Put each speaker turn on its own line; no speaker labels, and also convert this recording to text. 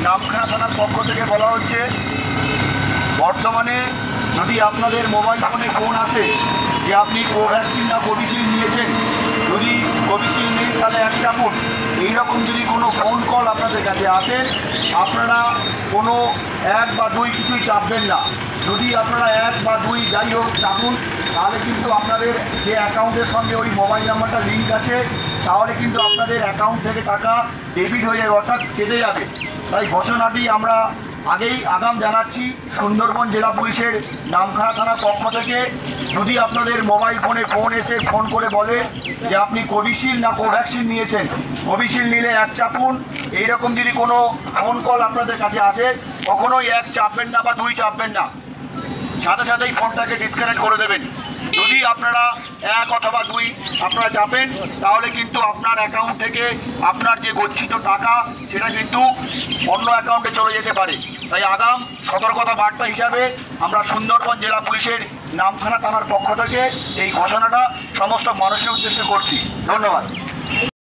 নামখানা থানার পক্ষ থেকে বলা হচ্ছে, বর্তমানে যদি আপনাদের মোবাইল ফোনে ফোন আসে যে আপনি কোভ্যাক্সিন না কোভিশিল্ড নিয়েছেন, যদি কোভিশিল্ড নেই তাহলে এক চাপুন, এইরকম যদি কোনো ফোন কল আপনাদের কাছে আসে, আপনারা কোনো 1 বা 2 কিছুই চাপবেন না। যদি আপনারা 1 বা 2 যাই হোক চাপুন, তাহলে কিন্তু আপনাদের যে অ্যাকাউন্টের সঙ্গে ওই মোবাইল নাম্বারটা লিঙ্ক আছে, তাহলে কিন্তু আপনাদের অ্যাকাউন্ট থেকে টাকা ডেবিট হয়ে যাবে, অর্থাৎ কেটে যাবে। তাই ঘোষণাটি আমরা আগেই আগাম জানাচ্ছি সুন্দরবন জেলা পুলিশের নামখানা থানার পক্ষ থেকে। যদি আপনাদের মোবাইল ফোনে ফোন এসে ফোন করে বলে যে আপনি কোভিশিল্ড না কোভ্যাক্সিন নিয়েছেন, কোভিশিল্ড নিলে 1 চাপুন, এইরকম যদি কোনো ফোন কল আপনাদের কাছে আসে, কখনোই 1 চাপবেন না বা 2 চাপবেন না, সাথে সাথেই ফোনটাকে ডিসকানেক্ট করে দেবেন। যদি আপনারা 1 অথবা 2 আপনারা চাপেন, তাহলে কিন্তু আপনার অ্যাকাউন্ট থেকে আপনার যে গচ্ছিত টাকা সেটা কিন্তু অন্য অ্যাকাউন্টে চলে যেতে পারে। তাই আগাম সতর্কতা বার্তা হিসাবে আমরা সুন্দরবন জেলা পুলিশের নামখানা থানার পক্ষ থেকে এই ঘোষণাটা সমস্ত মানুষের উদ্দেশ্যে করছি। ধন্যবাদ।